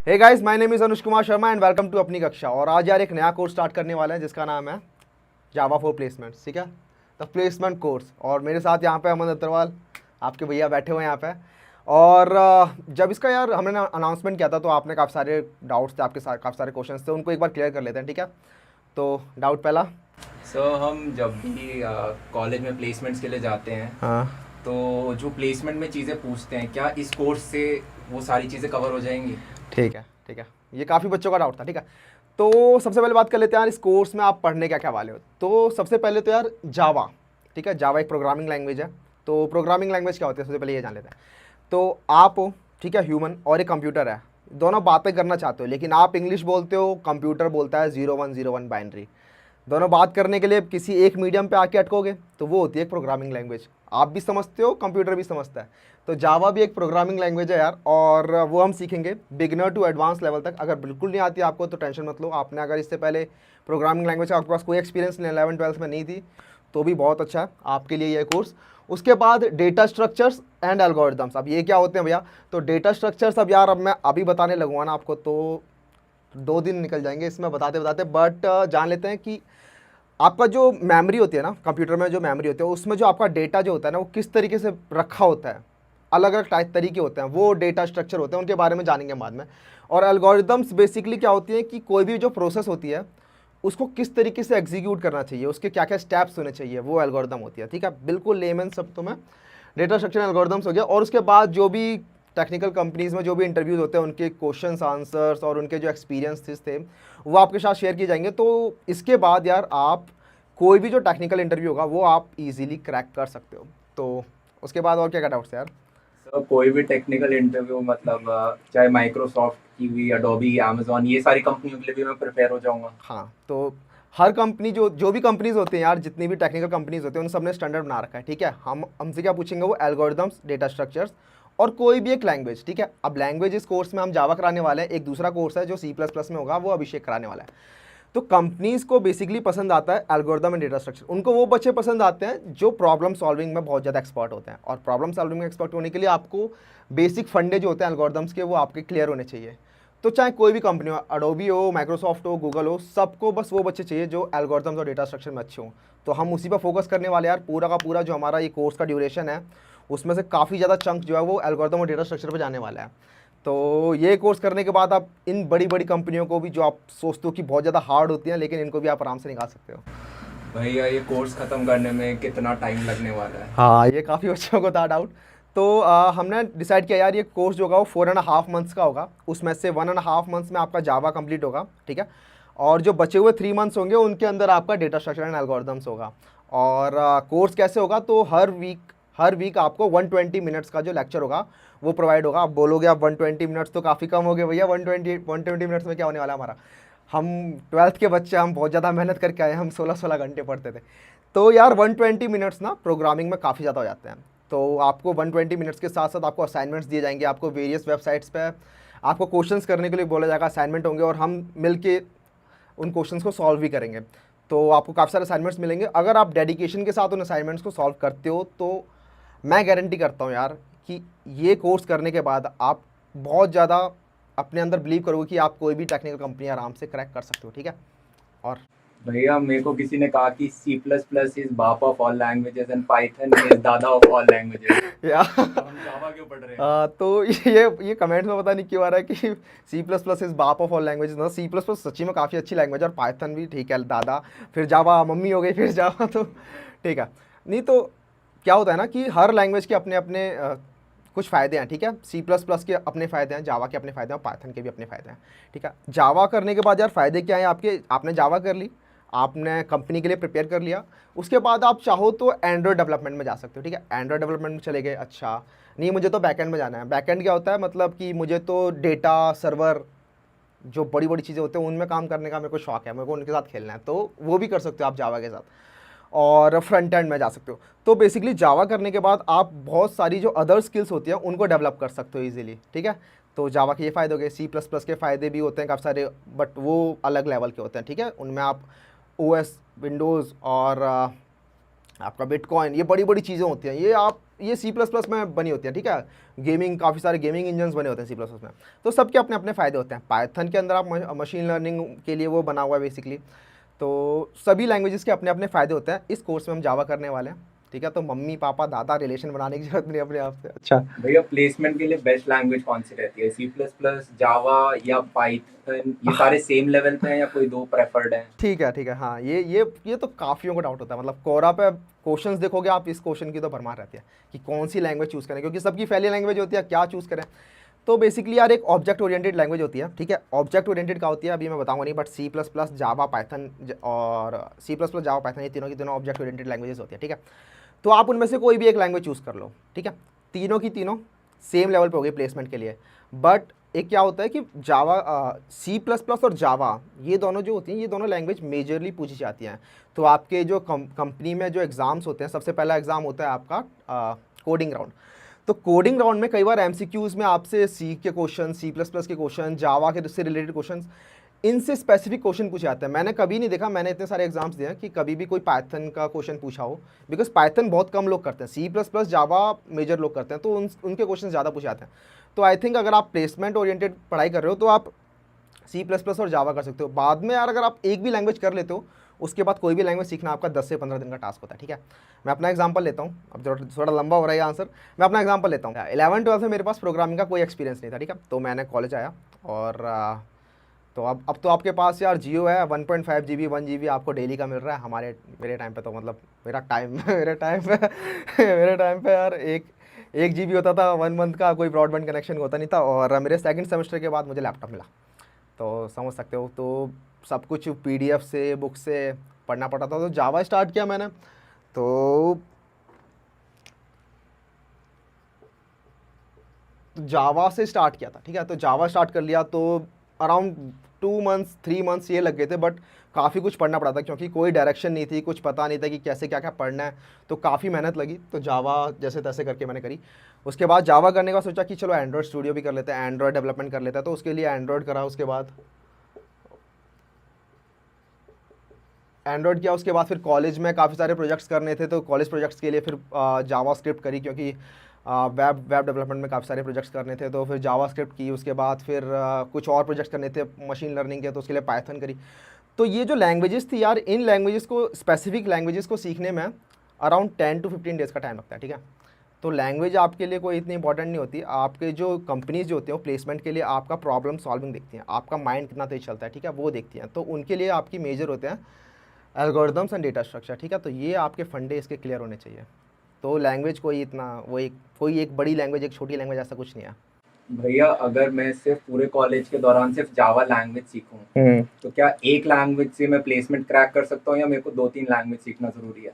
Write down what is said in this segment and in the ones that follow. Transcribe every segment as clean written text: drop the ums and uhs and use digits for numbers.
Hey guys, my name is Anuj Kumar Sharma and welcome to अपनी कक्षा। और आज यार एक नया कोर्स स्टार्ट करने वाले हैं जिसका नाम है जावा फॉर प्लेसमेंट्स। ठीक है, द प्लेसमेंट कोर्स। और मेरे साथ यहाँ पे अमन अग्रवाल, आपके भैया बैठे हुए हैं यहाँ पे। और जब इसका यार हमने अनाउंसमेंट किया था तो आपने काफ़ी सारे डाउट्स थे, आपके साथ काफ़ी सारे क्वेश्चंस थे, उनको एक बार क्लियर कर लेते हैं। ठीक है, तो डाउट पहला। हम जब भी कॉलेज में प्लेसमेंट्स के लिए जाते हैं हाँ, तो जो प्लेसमेंट में चीज़ें पूछते हैं, क्या इस कोर्स से वो सारी चीज़ें कवर हो जाएंगी? ठीक है ठीक है, ये काफ़ी बच्चों का डाउट था। ठीक है, तो सबसे पहले बात कर लेते हैं यार, इस कोर्स में आप पढ़ने क्या क्या वाले हो। तो सबसे पहले तो यार जावा। ठीक है, जावा एक प्रोग्रामिंग लैंग्वेज है। तो प्रोग्रामिंग लैंग्वेज क्या होती है, सबसे पहले ये जान लेते हैं। तो आप हो, ठीक है, ह्यूमन और एक कंप्यूटर है, दोनों बातें करना चाहते हो, लेकिन आप इंग्लिश बोलते हो, कंप्यूटर बोलता है 0101 बाइनरी। दोनों बात करने के लिए किसी एक मीडियम पे आके अटकोगे तो वो होती है एक प्रोग्रामिंग लैंग्वेज। आप भी समझते हो, कंप्यूटर भी समझता है। तो जावा भी एक प्रोग्रामिंग लैंग्वेज है यार, और वो हम सीखेंगे बिगिनर टू एडवांस लेवल तक। अगर बिल्कुल नहीं आती आपको तो टेंशन मत लो, आपने अगर इससे पहले प्रोग्रामिंग लैंग्वेज का आपके पास कोई एक्सपीरियंस नहीं, 11-12 में नहीं थी, तो भी बहुत अच्छा है आपके लिए ये कोर्स। उसके बाद डेटा स्ट्रक्चर्स एंड एल्गोरिदम्स। अब ये क्या होते हैं भैया, तो डेटा स्ट्रक्चर्स अब यार अब मैं अभी बताने लगूंगा ना आपको तो 2 दिन निकल जाएंगे इसमें बताते बताते। बट जान लेते हैं कि आपका जो मेमोरी होती है ना, कंप्यूटर में जो मेमोरी होती है, उसमें जो आपका डेटा जो होता है ना, वो किस तरीके से रखा होता है, अलग अलग टाइप तरीके होते हैं, वो डेटा स्ट्रक्चर होते हैं, उनके बारे में जानेंगे बाद में। और एल्गोरिदम्स बेसिकली क्या होती है कि कोई भी जो प्रोसेस होती है उसको किस तरीके से एग्जीक्यूट करना चाहिए, उसके क्या क्या स्टेप्स होने चाहिए, वो एल्गोरिदम होती है। ठीक है, बिल्कुल लेमन सब तो मैं डेटा स्ट्रक्चर एल्गोरिदम्स हो गया। और उसके बाद जो भी टेक्निकल कंपनीज़ में जो भी इंटरव्यूज़ होते हैं, उनके क्वेश्चंस आंसर्स और उनके जो एक्सपीरियंस थे वो आपके साथ शेयर किए जाएंगे। तो इसके बाद यार आप कोई भी जो टेक्निकल इंटरव्यू होगा वो आप इजीली क्रैक कर सकते हो। तो उसके बाद और क्या क्या डाउट्स है यार। कोई भी टेक्निकल इंटरव्यू, मतलब चाहे माइक्रोसॉफ्ट की हुई, अडोबी, अमेजोन, ये सारी कंपनियों के लिए भी मैं प्रिपेयर हो जाऊंगा? हाँ, तो हर कंपनी जो जो भी कंपनीज होती हैं यार, जितनी भी टेक्निकल कंपनीज होती हैं, उन सब ने स्टैंडर्ड बना रखा है। ठीक है, हम हमसे क्या पूछेंगे, वो एल्गोरिदम्स, डेटा स्ट्रक्चर्स और कोई भी एक लैंग्वेज। ठीक है, अब लैंग्वेज इस कोर्स में हम जावा कराने वाले हैं, एक दूसरा कोर्स है जो C++ में होगा, वो अभिषेक कराने वाला है। तो कंपनीज को बेसिकली पसंद आता है एल्गोरिदम एंड डेटा स्ट्रक्चर। उनको वो बच्चे पसंद आते हैं जो प्रॉब्लम सॉल्विंग में बहुत ज़्यादा एक्सपर्ट होते हैं। और प्रॉब्लम सॉल्विंग में एक्सपर्ट होने के लिए आपको बेसिक फंडे जो होते हैं एल्गोरिदम्स के, वो आपके क्लियर होने चाहिए। तो चाहे कोई भी कंपनी हो, अडोबी हो, माइक्रोसॉफ्ट हो, गूगल हो, सबको बस वो बच्चे चाहिए जो एल्गोरिदम्स और डेटा स्ट्रक्चर में अच्छे हों। तो हम उसी पर फोकस करने वाले यार। पूरा का पूरा जो हमारा ये कोर्स का ड्यूरेशन है, उसमें से काफ़ी ज़्यादा चंक जो है वो एल्गोरिदम और डेटा स्ट्रक्चर पर जाने वाला है। तो ये कोर्स करने के बाद आप इन बड़ी बड़ी कंपनियों को भी, जो आप सोचते हो कि बहुत ज़्यादा हार्ड होती हैं, लेकिन इनको भी आप आराम से निकाल सकते हो। भैया, ये कोर्स ख़त्म करने में कितना टाइम लगने वाला है? हाँ, ये काफ़ी बच्चों को था डाउट। तो हमने डिसाइड किया यार, ये कोर्स जो होगा वो 4.5 मंथ्स का होगा। उसमें से 1.5 मंथ्स में आपका जावा कंप्लीट होगा। ठीक है, और जो बचे हुए 3 मंथ्स होंगे उनके अंदर आपका डेटा स्ट्रक्चर एंड एल्गोरिदम्स होगा। और कोर्स कैसे होगा, तो हर वीक आपको 120 मिनट्स का जो लेक्चर होगा वो प्रोवाइड होगा। आप बोलोगे आप 120 मिनट्स तो काफ़ी कम हो गए भैया, 120 मिनट्स में क्या होने वाला हमारा। हम 12th के बच्चे, हम बहुत ज़्यादा मेहनत करके आए, हम 16-16 घंटे पढ़ते थे। तो यार 120 मिनट्स ना प्रोग्रामिंग में काफ़ी ज़्यादा हो जाते हैं। तो आपको 120 मिनट्स के साथ साथ आपको असाइनमेंट्स दिए जाएंगे, आपको वेरियस वेबसाइट्स पे आपको क्वेश्चंस करने के लिए बोला जाएगा, असाइनमेंट होंगे, और हम मिल के उन क्वेश्चंस को सॉल्व भी करेंगे। तो आपको काफ़ी सारे असाइनमेंट्स मिलेंगे। अगर आप डेडिकेशन के साथ उन असाइनमेंट्स को सॉल्व करते हो तो मैं गारंटी करता हूँ यार कि ये कोर्स करने के बाद आप बहुत ज़्यादा अपने अंदर बिलीव करोगे कि आप कोई भी टेक्निकल कंपनी आराम से क्रैक कर सकते हो। ठीक है, और भैया, मेरे को किसी ने कहा कि सी प्लस प्लस इज बाप of all languages and Python is दादा ऑफ ऑल लैंग्वेजेस। या तो हम जावा क्यों पढ़ रहे हैं? तो ये कमेंट में पता नहीं क्यों आ रहा है कि C++ इज बाप ऑफ ऑल लैंग्वेजेस ना। C++ सच्ची में काफ़ी अच्छी लैंग्वेज है, और पाइथन भी ठीक है दादा, फिर जावा मम्मी हो गई, फिर जावा, तो ठीक है। नहीं तो क्या होता है ना कि हर लैंग्वेज के अपने अपने कुछ फ़ायदे हैं। ठीक है, C++ के अपने फ़ायदे हैं, जावा के अपने फ़ायदे हैं, और पाइथन के भी अपने फ़ायदे हैं। ठीक है, जावा करने के बाद यार फ़ायदे क्या हैं आपके, आपने जावा कर ली, आपने कंपनी के लिए प्रिपेयर कर लिया, उसके बाद आप चाहो तो एंड्रॉयड डेवलपमेंट में जा सकते हो। ठीक है, एंड्रॉयड डेवलपमेंट में चले गए, अच्छा नहीं मुझे तो बैकएंड में जाना है। बैकएंड क्या होता है, मतलब कि मुझे तो डेटा सर्वर, जो बड़ी बड़ी चीज़ें होती हैं उनमें काम करने का मेरे को शौक है, मेरे को उनके साथ खेलना है, तो वो भी कर सकते हो आप जावा के साथ। और फ्रंट एंड में जा सकते हो। तो बेसिकली जावा करने के बाद आप बहुत सारी जो अदर स्किल्स होती हैं उनको डेवलप कर सकते हो ईजिली। ठीक है, तो जावा के ये फ़ायदे हो गए। C++ के फ़ायदे भी होते हैं काफ़ी सारे, बट वो अलग लेवल के होते हैं। ठीक है, उनमें आप OS, विंडोज़ और आपका बिटकॉइन, ये बड़ी बड़ी चीज़ें होती हैं, ये सी प्लस प्लस में बनी होती है, ठीक है। गेमिंग, काफ़ी सारे गेमिंग इंजन्स बने होते हैं सी प्लस प्लस में। तो सबके अपने अपने फ़ायदे होते हैं। पाइथन के अंदर आप मशीन लर्निंग के लिए वो बना हुआ है बेसिकली। तो सभी लैंग्वेजेस के अपने अपने फ़ायदे होते हैं। इस कोर्स में हम जावा करने वाले हैं, ठीक है। तो मम्मी पापा दादा रिलेशन बनाने की जरूरत नहीं अपने आप से। अच्छा, भैया प्लेसमेंट के लिए बेस्ट लैंग्वेज कौन सी रहती है, सी प्लस प्लस, जावा या पाइथन? ये सारे सेम लेवल पे हैं या कोई दो प्रेफर्ड हैं? ठीक है ठीक है। हाँ, ये तो काफ़ियों को डाउट होता है। मतलब कोरा पे क्वेश्चंस देखोगे आप, इस क्वेश्चन की तो भरमार रहती है कि कौन सी लैंग्वेज चूज़ करें, क्योंकि सबकी पहली लैंग्वेज होती है, क्या चूज़ करें। तो बेसिकली यार एक ऑब्जेक्ट ओरिएंटेड लैंग्वेज होती है, ठीक है। ऑब्जेक्ट ओरिएंटेड क्या होती है अभी मैं बताऊंगा नहीं, but C plus plus, Java, Python और C plus plus, Java, Python, ये तीनों की तीनों ऑब्जेक्ट ओरिएंटेड लैंग्वेजेस होती है, ठीक है। तो आप उनमें से कोई भी एक लैंग्वेज चूज़ कर लो, ठीक है। तीनों की तीनों सेम लेवल पे हो गई प्लेसमेंट के लिए। बट एक क्या होता है कि जावा, सी प्लस प्लस और जावा, ये दोनों जो होती हैं, ये दोनों लैंग्वेज मेजरली पूछी जाती हैं। तो आपके जो कंपनी में जो एग्ज़ाम्स होते हैं, सबसे पहला एग्ज़ाम होता है आपका कोडिंग राउंड। तो कोडिंग राउंड में कई बार एमसीक्यूज़ में आपसे सी के क्वेश्चन, सी प्लस प्लस के क्वेश्चन, जावा के से रिलेटेड क्वेश्चन, इनसे स्पेसिफिक क्वेश्चन पूछे जाते हैं। मैंने कभी नहीं देखा, मैंने इतने सारे एग्जाम्स दिए हैं कि कभी भी कोई पाइथन का क्वेश्चन पूछा हो, बिकॉज पाइथन बहुत कम लोग करते हैं, सी प्लस प्लस, जावा मेजर लोग करते हैं, तो उनके क्वेश्चन ज़्यादा पूछे जाते हैं। तो आई थिंक अगर आप प्लेसमेंट ओरिएंटेड पढ़ाई कर रहे हो तो आप सी प्लस प्लस और जावा कर सकते हो। बाद में यार अगर आप एक भी लैंग्वेज कर लेते हो, उसके बाद कोई भी लैंग्वेज सीखना आपका 10 से 15 दिन का टास्क होता है, ठीक है। मैं अपना एग्जांपल लेता हूँ, अब थोड़ा लंबा हो रहा है ये आंसर। मैं अपना एग्जांपल लेता हूँ। 11 12 में मेरे पास प्रोग्रामिंग का कोई एक्सपीरियंस नहीं था, ठीक है। तो मैंने कॉलेज आया और तो अब तो आपके पास यार जियो है, 1.5 GB 1 GB आपको डेली का मिल रहा है। मेरे टाइम पे तो मतलब मेरा टाइम मेरे टाइम पे यार एक GB होता था 1 मंथ का, कोई ब्रॉडबैंड कनेक्शन होता नहीं था। और मेरे सेकंड सेमेस्टर के बाद मुझे लैपटॉप मिला, तो समझ सकते हो। तो सब कुछ PDF से, बुक से पढ़ना पड़ता था। तो जावा स्टार्ट किया मैंने, तो जावा से स्टार्ट किया था, ठीक है। तो जावा स्टार्ट कर लिया, तो अराउंड 2 मंथ्स 3 मंथ्स ये लग गए थे। बट काफ़ी कुछ पढ़ना पड़ा था, क्योंकि कोई डायरेक्शन नहीं थी, कुछ पता नहीं था कि कैसे क्या क्या पढ़ना है। तो काफ़ी मेहनत लगी। तो जावा जैसे तैसे करके मैंने करी। उसके बाद जावा करने का सोचा कि चलो एंड्रॉयड स्टूडियो भी कर लेते हैं, एंड्रॉयड डेवलपमेंट कर लेते हैं। तो उसके लिए एंड्रॉयड करा, उसके बाद एंड्रॉयड किया। उसके बाद फिर कॉलेज में काफ़ी सारे प्रोजेक्ट्स करने थे, तो कॉलेज प्रोजेक्ट्स के लिए फिर जावा स्क्रिप्ट करी, क्योंकि वेब डेवलपमेंट में काफ़ी सारे प्रोजेक्ट्स करने थे। तो फिर जावा स्क्रिप्ट की। उसके बाद फिर कुछ और प्रोजेक्ट्स करने थे मशीन लर्निंग के, तो उसके लिए पाइथन करी। तो ये जो लैंग्वेजेस थी यार, इन लैंग्वेजेस को, स्पेसिफिक लैंग्वेजेस को सीखने में अराउंड 10 to 15 डेज़ का टाइम लगता है, ठीक है। तो लैंग्वेज आपके लिए कोई इतनी इंपॉर्टेंट नहीं होती। आपके जो कंपनीज जो होती हैं वो प्लेसमेंट के लिए आपका प्रॉब्लम सॉल्विंग देखती हैं, आपका माइंड कितना तेज चलता है, ठीक है, वो देखती हैं। तो उनके लिए आपकी मेजर होते हैं एल्गोरिदम्स एंड डेटा स्ट्रक्चर, ठीक है। तो ये आपके फंडे इसके क्लियर होने चाहिए। तो लैंग्वेज कोई इतना, कोई एक बड़ी लैंग्वेज, एक छोटी लैंग्वेज, ऐसा कुछ नहीं है। भैया अगर मैं सिर्फ पूरे कॉलेज के दौरान सिर्फ जावा लैंग्वेज सीखूं, तो क्या एक लैंग्वेज से मैं प्लेसमेंट क्रैक कर सकता हूँ या मेरे को 2 3 लैंग्वेज सीखना ज़रूरी है?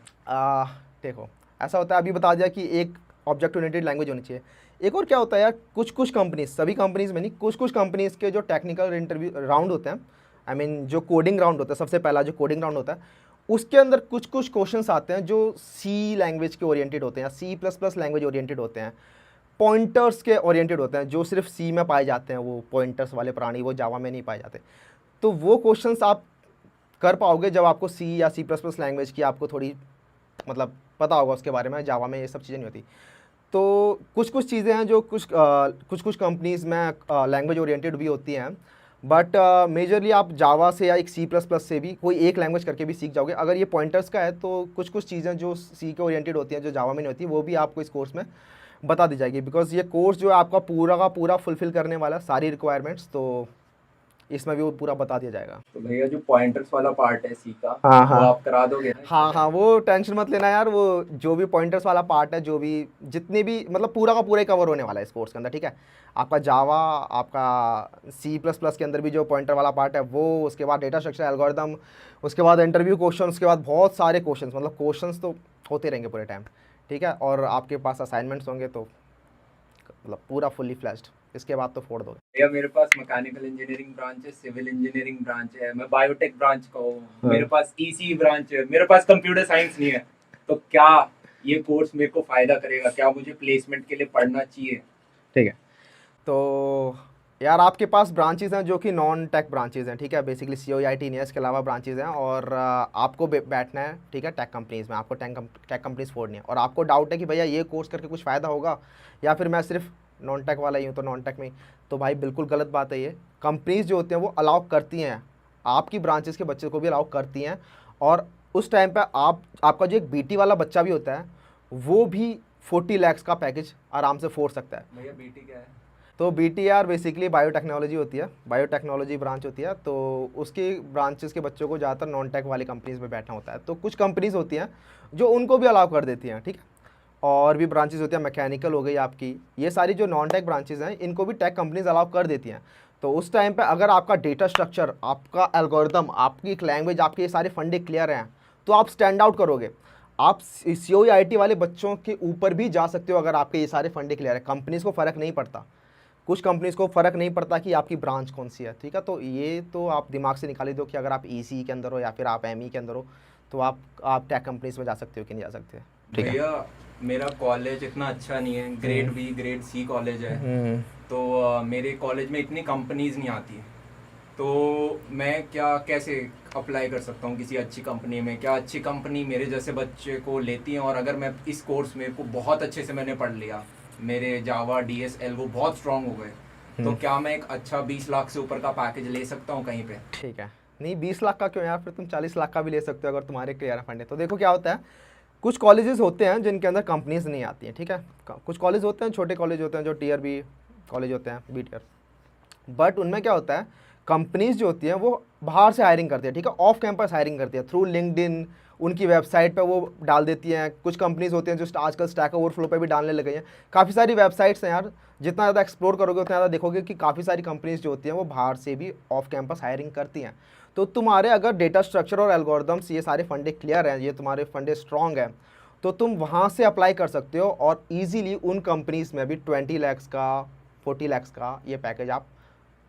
देखो, ऐसा होता है, अभी बता दिया कि एक ऑब्जेक्ट ओरिएंटेड लैंग्वेज होनी चाहिए। एक और क्या होता है यार, कुछ कंपनीज, सभी कंपनीज में नहीं, कुछ कंपनीज के जो टेक्निकल इंटरव्यू राउंड होते हैं, आई मीन जो कोडिंग राउंड होता है, सबसे पहला जो कोडिंग राउंड होता है, उसके अंदर कुछ क्वेश्चंस आते हैं जो सी लैंग्वेज के ओरिएंटेड होते हैं, C plus plus language oriented होते हैं, पॉइंटर्स के ओरिएंटेड होते हैं, जो सिर्फ सी में पाए जाते हैं, वो पॉइंटर्स वाले प्राणी, वो जावा में नहीं पाए जाते। तो वो क्वेश्चंस आप कर पाओगे जब आपको सी या सी प्लस प्लस लैंग्वेज की आपको थोड़ी मतलब पता होगा उसके बारे में। जावा में ये सब चीज़ें नहीं होती। तो कुछ चीज़ें हैं जो कुछ कंपनीज़ में लैंग्वेज ओरिएंटेड भी होती हैं। बट मेजरली आप जावा से या एक सी प्लस प्लस से भी कोई एक लैंग्वेज करके भी सीख जाओगे। अगर ये पॉइंटर्स का है तो कुछ चीज़ें जो सी के ओरिएंटेड होती हैं, जो जावा में नहीं होती, वो भी आपको इस कोर्स में बता दी जाएगी। बिकॉज ये कोर्स जो है आपका पूरा का पूरा फुलफिल करने वाला है सारी रिक्वायरमेंट्स, तो इसमें भी वो पूरा बता दिया जाएगा। तो भैया जो पॉइंटर्स वाला पार्ट है सी का, हाँ वो हाँ आप करा दोगे ना? हाँ हाँ, वो टेंशन मत लेना यार। वो जो भी पॉइंटर्स वाला पार्ट है, जो भी जितने भी मतलब पूरा का पूरा ही कवर होने वाला है इस कोर्स के अंदर, ठीक है। आपका जावा, आपका सी प्लस प्लस के अंदर भी जो पॉइंटर वाला पार्ट है वो, उसके बाद डेटा स्ट्रक्चर एल्गोरिदम, उसके बाद इंटरव्यू क्वेश्चन, उसके बाद बहुत सारे क्वेश्चंस, मतलब क्वेश्चंस तो होते रहेंगे पूरे टाइम, ठीक है। और आपके पास असाइनमेंट्स होंगे, तो मतलब पूरा फुल्ली फ्लैश्ड। इसके बाद तो फोड़ दोगे। भैया मेरे पास मैकेनिकल इंजीनियरिंग ब्रांच है, सिविल इंजीनियरिंग ब्रांच है, मैं बायोटेक ब्रांच का हूँ, मेरे पास ईसी ब्रांच है, मेरे पास कंप्यूटर साइंस नहीं है। तो क्या ये कोर्स मेरे को फायदा करेगा? क्या मुझे प्लेसमेंट के लिए पढ़ना चाहिए? ठीक है, तो यार आपके पास ब्रांचेज हैं जो कि नॉन टेक ब्रांचेज हैं, ठीक है, बेसिकली COIT नहीं है, इसके अलावा ब्रांचेज हैं, और आपको बैठना है, ठीक है, टेक कंपनीज़ में, आपको टेक कंपनीज़ फोड़नी है, और आपको डाउट है कि भैया ये कोर्स करके कुछ फ़ायदा होगा या फिर मैं सिर्फ नॉन टेक वाला ही हूँ तो नॉन टेक में ही, तो भाई बिल्कुल गलत बात है ये। कंपनीज़ जो होती हैं वो अलाउ करती हैं, आपकी ब्रांचेज़ के बच्चे को भी अलाउ करती हैं, और उस टाइम पर आपका जो एक BT वाला बच्चा भी होता है वो भी 40 लाख का पैकेज आराम से फोड़ सकता है। भैया BT क्या है? तो BTR बेसिकली बायोटेक्नोलॉजी होती है, बायोटेक्नोलॉजी ब्रांच होती है, तो उसकी ब्रांचेस के बच्चों को ज़्यादातर नॉन टेक वाली कंपनीज़ में बैठना होता है। तो कुछ कंपनीज़ होती हैं जो उनको भी अलाउ कर देती हैं, ठीक है, और भी ब्रांचेस होती हैं, मैकेनिकल हो गई आपकी, ये सारी जो नॉन टेक ब्रांचेस हैं इनको भी टेक कंपनीज अलाउ कर देती हैं। तो उस टाइम पे अगर आपका डेटा स्ट्रक्चर, आपका एल्गोरिदम, आपकी एक लैंग्वेज, आपके ये सारे फंडे क्लियर हैं तो आप स्टैंड आउट करोगे। आप COIT वाले बच्चों के ऊपर भी जा सकते हो अगर आपके ये सारे फंडे क्लियर है। कंपनीज़ को फ़र्क नहीं पड़ता, कुछ कंपनीज़ को फ़र्क नहीं पड़ता कि आपकी ब्रांच कौन सी है, ठीक है। तो ये तो आप दिमाग से निकाल ही दो कि अगर आप ECE के अंदर हो या फिर आप ME के अंदर हो तो आप टेक कंपनीज़ में जा सकते हो कि नहीं जा सकते, ठीक है। भैया मेरा कॉलेज इतना अच्छा नहीं है, grade B grade C college है, तो मेरे कॉलेज में इतनी कंपनीज नहीं आती, तो मैं कैसे अप्लाई कर सकता हूँ किसी अच्छी कंपनी में? क्या अच्छी कंपनी मेरे जैसे बच्चे को लेती है? और अगर मैं इस कोर्स में को बहुत अच्छे से मैंने पढ़ लिया, मेरे जावा DSL वो बहुत स्ट्रांग हो गए, तो क्या मैं एक अच्छा 20 लाख से ऊपर का पैकेज ले सकता हूँ कहीं पे? ठीक है, नहीं 20 लाख का क्यों यार, फिर तुम 40 लाख का भी ले सकते हो अगर तुम्हारे क्लियर फंड है। तो देखो क्या होता है, कुछ कॉलेजेस होते हैं जिनके अंदर कंपनीज नहीं आती हैं, ठीक है। कुछ कॉलेज होते हैं, छोटे कॉलेज होते हैं जो Tier B कॉलेज होते हैं, B Tier, बट उनमें क्या होता है, कंपनीज जो होती हैं वो बाहर से हायरिंग करती है, ठीक है, ऑफ कैंपस हायरिंग करती है थ्रू लिंक्डइन, उनकी वेबसाइट पे वो डाल देती हैं। कुछ कंपनीज होती हैं जो आजकल स्टैक ओवरफ्लो पे भी डालने लग गई हैं। काफ़ी सारी वेबसाइट्स हैं यार, जितना ज़्यादा एक्सप्लोर करोगे उतना ज़्यादा देखोगे कि काफ़ी सारी कंपनीज जो होती हैं वो बाहर से भी ऑफ कैंपस हायरिंग करती हैं। तो तुम्हारे अगर डेटा स्ट्रक्चर और एल्गोरिदम्स ये सारे फंडे क्लियर हैं, ये तुम्हारे फंडे स्ट्रॉन्ग हैं, तो तुम वहाँ से अप्लाई कर सकते हो और ईजीली उन कंपनीज़ में भी 20 लाख का 40 लाख का ये पैकेज आप